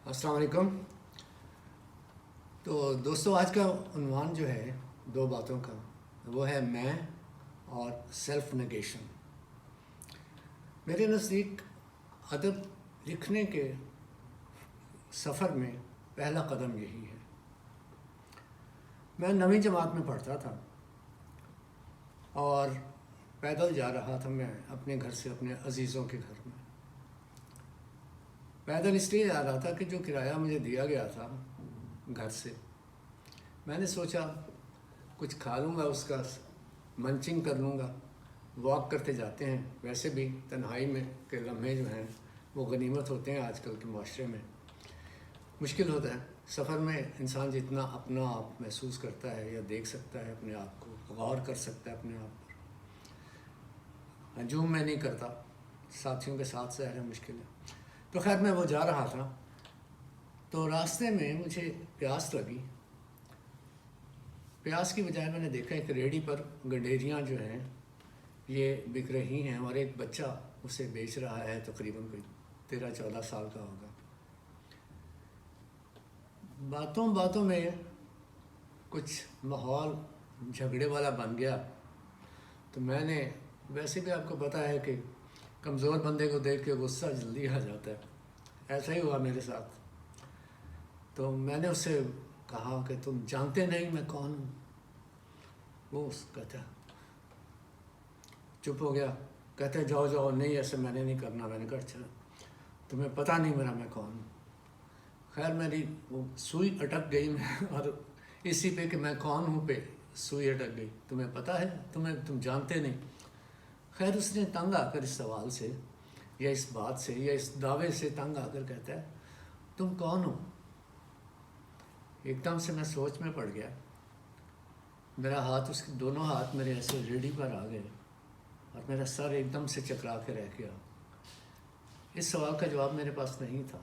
السلام علیکم۔ تو دوستو، آج کا عنوان جو ہے دو باتوں کا، وہ ہے میں اور سیلف نگیشن۔ میرے نزدیک ادب لکھنے کے سفر میں پہلا قدم یہی ہے۔ میں 9ویں جماعت میں پڑھتا تھا اور پیدل جا رہا تھا میں اپنے گھر سے اپنے عزیزوں کے گھر میں۔ پیدل اس لیے جا رہا تھا کہ جو کرایہ مجھے دیا گیا تھا گھر سے، میں نے سوچا کچھ کھا لوں گا، اس کا منچنگ کر لوں گا۔ واک کرتے جاتے ہیں، ویسے بھی تنہائی میں کے لمحے جو ہیں وہ غنیمت ہوتے ہیں۔ آج کل کے معاشرے میں مشکل ہوتا ہے، سفر میں انسان جتنا اپنا آپ محسوس کرتا ہے یا دیکھ سکتا ہے، اپنے آپ کو غور کر سکتا ہے اپنے آپ پر۔ ہجوم میں نہیں کرتا، ساتھیوں کے ساتھ ظاہر ہے مشکل ہے۔ تو خیر میں وہ جا رہا تھا، تو راستے میں مجھے پیاس لگی۔ پیاس کی بجائے میں نے دیکھا ایک ریڑھی پر گنڈیریاں جو ہیں یہ بک رہی ہیں اور ایک بچہ اسے بیچ رہا ہے، تقریباً کوئی 13-14 سال کا ہوگا۔ باتوں باتوں میں کچھ ماحول جھگڑے والا بن گیا، تو میں نے، ویسے بھی آپ کو پتہ ہے کہ کمزور بندے کو دیکھ کے غصہ جلدی آ جاتا ہے، ایسا ہی ہوا میرے ساتھ۔ تو میں نے اس سے کہا کہ تم جانتے نہیں میں کون ہوں؟ وہ کہتا چپ ہو گیا، کہتے جاؤ جاؤ، نہیں ایسے میں نے نہیں کرنا۔ میں نے کہا اچھا تمہیں پتہ نہیں میرا میں کون ہوں؟ خیر میری وہ سوئی اٹک گئی میں، اور اسی پہ کہ میں کون ہوں پہ سوئی اٹک گئی۔ تمہیں پتہ ہے، تم جانتے نہیں۔ خیر اس نے تنگ آ کر اس سوال سے یا اس بات سے یا اس دعوے سے تنگ آ کر کہتا ہے تم کون ہو؟ ایک دم سے میں سوچ میں پڑ گیا، میرا ہاتھ، اس کے دونوں ہاتھ میرے ایسے ریڑھی پر آ گئے اور میرا سر ایک دم سے چکرا کے رہ گیا۔ اس سوال کا جواب میرے پاس نہیں تھا۔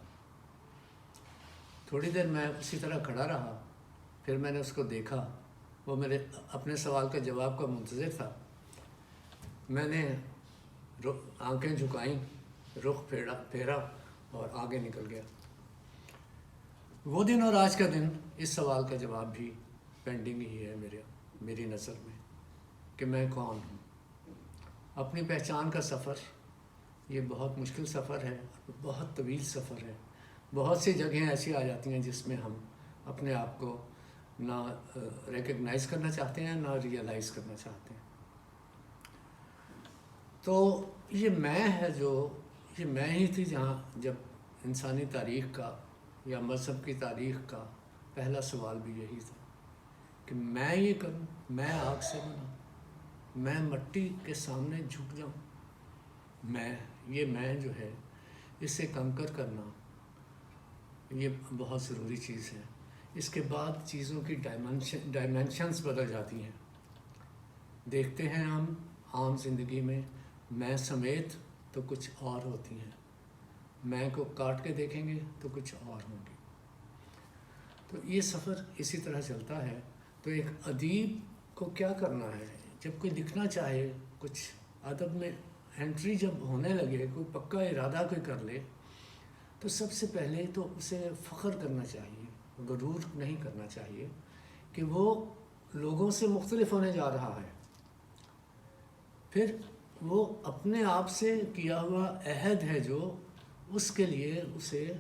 تھوڑی دیر میں اسی طرح کھڑا رہا، پھر میں نے اس کو دیکھا، وہ میرے اپنے سوال کا جواب کا منتظر تھا۔ میں نے آنکھیں جھکائیں، رخ پھیرا اور آگے نکل گیا۔ وہ دن اور آج کا دن اس سوال کا جواب بھی پینڈنگ ہی ہے میری نظر میں، کہ میں کون ہوں۔ اپنی پہچان کا سفر یہ بہت مشکل سفر ہے، بہت طویل سفر ہے۔ بہت سی جگہیں ایسی آ جاتی ہیں جس میں ہم اپنے آپ کو نہ ریکگنائز کرنا چاہتے ہیں، نہ ریئلائز کرنا چاہتے ہیں۔ تو یہ میں ہے جو، یہ میں ہی تھی جہاں جب انسانی تاریخ کا یا مذہب کی تاریخ کا پہلا سوال بھی یہی تھا کہ میں یہ کروں، میں آگ سے بنا، میں مٹی کے سامنے جھک جاؤں۔ یہ میں جو ہے اسے کنکر کرنا یہ بہت ضروری چیز ہے۔ اس کے بعد چیزوں کی ڈائمینشنز بدل جاتی ہیں۔ دیکھتے ہیں ہم عام زندگی میں میں سمیت تو کچھ اور ہوتی ہیں، میں کو کاٹ کے دیکھیں گے تو کچھ اور ہوں گی۔ تو یہ سفر اسی طرح چلتا ہے۔ تو ایک ادیب کو کیا کرنا ہے جب کوئی لکھنا چاہے، کچھ ادب میں انٹری جب ہونے لگے، کوئی پکا ارادہ کوئی کر لے، تو سب سے پہلے تو اسے فخر کرنا چاہیے، غرور نہیں کرنا چاہیے کہ وہ لوگوں سے مختلف ہونے جا رہا ہے۔ پھر وہ اپنے آپ سے کیا ہوا عہد ہے جو، اس کے لیے اسے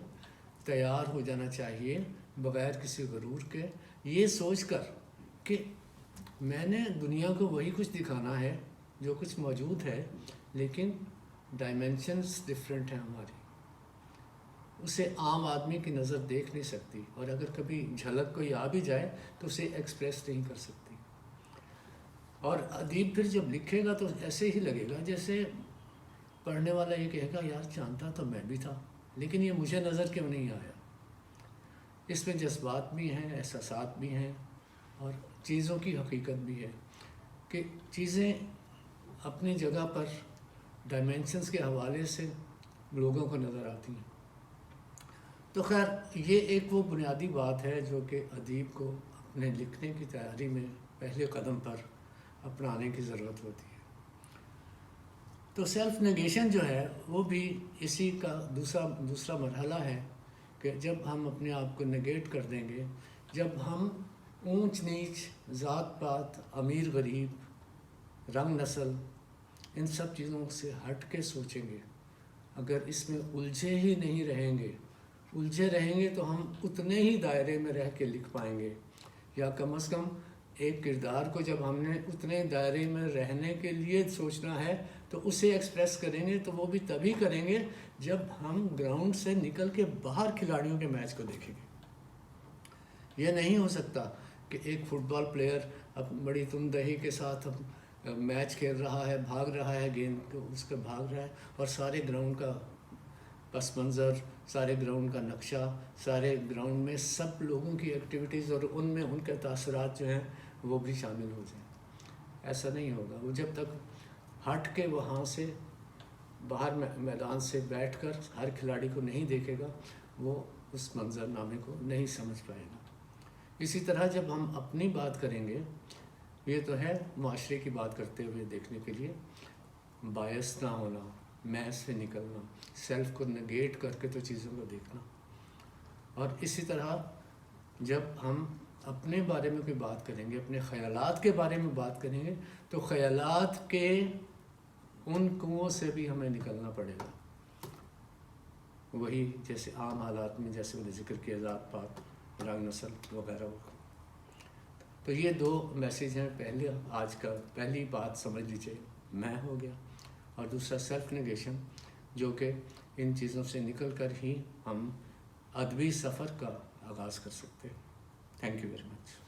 تیار ہو جانا چاہیے بغیر کسی غرور کے، یہ سوچ کر کہ میں نے دنیا کو وہی کچھ دکھانا ہے جو کچھ موجود ہے، لیکن ڈائمینشنز ڈفرینٹ ہیں ہماری، اسے عام آدمی کی نظر دیکھ نہیں سکتی، اور اگر کبھی جھلک کوئی آ بھی جائے تو اسے ایکسپریس نہیں کر سکتی۔ اور ادیب پھر جب لکھے گا تو ایسے ہی لگے گا جیسے پڑھنے والا یہ کہے گا یار جانتا تو میں بھی تھا، لیکن یہ مجھے نظر کیوں نہیں آیا۔ اس میں جذبات بھی ہیں، احساسات بھی ہیں، اور چیزوں کی حقیقت بھی ہے کہ چیزیں اپنی جگہ پر ڈائمینشنز کے حوالے سے لوگوں کو نظر آتی ہیں۔ تو خیر یہ ایک وہ بنیادی بات ہے جو کہ ادیب کو اپنے لکھنے کی تیاری میں پہلے قدم پر اپنانے کی ضرورت ہوتی ہے۔ تو سیلف نگیشن جو ہے وہ بھی اسی کا دوسرا مرحلہ ہے کہ جب ہم اپنے آپ کو نگیٹ کر دیں گے، جب ہم اونچ نیچ، ذات پات، امیر غریب، رنگ نسل، ان سب چیزوں سے ہٹ کے سوچیں گے، اگر اس میں الجھے ہی نہیں رہیں گے، الجھے رہیں گے تو ہم اتنے ہی دائرے میں رہ کے لکھ پائیں گے، یا کم از کم ایک کردار کو جب ہم نے اتنے دائرے میں رہنے کے لیے سوچنا ہے تو اسے ایکسپریس کریں گے، تو وہ بھی تبھی کریں گے جب ہم گراؤنڈ سے نکل کے باہر کھلاڑیوں کے میچ کو دیکھیں گے۔ یہ نہیں ہو سکتا کہ ایک فٹ بال پلیئر اب بڑی تندہی کے ساتھ میچ کھیل رہا ہے، بھاگ رہا ہے، گیند اس کا بھاگ رہا ہے، اور سارے گراؤنڈ کا پس منظر، سارے گراؤنڈ کا نقشہ، سارے گراؤنڈ میں سب لوگوں کی ایکٹیویٹیز اور ان میں ان کے تاثرات جو ہیں وہ بھی شامل ہو جائیں۔ ایسا نہیں ہوگا۔ وہ جب تک ہٹ کے وہاں سے باہر میدان سے بیٹھ کر ہر کھلاڑی کو نہیں دیکھے گا، وہ اس منظر نامے کو نہیں سمجھ پائے گا۔ اسی طرح جب ہم اپنی بات کریں گے، یہ تو ہے معاشرے کی بات کرتے ہوئے دیکھنے کے لیے، بایس نہ ہونا، میں سے نکلنا، سیلف کو نگیٹ کر کے تو چیزوں کو دیکھنا۔ اور اسی طرح جب ہم اپنے بارے میں کوئی بات کریں گے، اپنے خیالات کے بارے میں بات کریں گے، تو خیالات کے ان کنوؤں سے بھی ہمیں نکلنا پڑے گا۔ وہی جیسے عام حالات میں جیسے میں نے ذکر کیا، ذات پات، رنگ نسل وغیرہ۔ تو یہ دو میسیج ہیں۔ آج کا پہلی بات سمجھ لیجیے، میں ہو گیا، اور دوسرا سیلف نگیشن، جو کہ ان چیزوں سے نکل کر ہی ہم ادبی سفر کا آغاز کر سکتے ہیں۔ Thank you very much.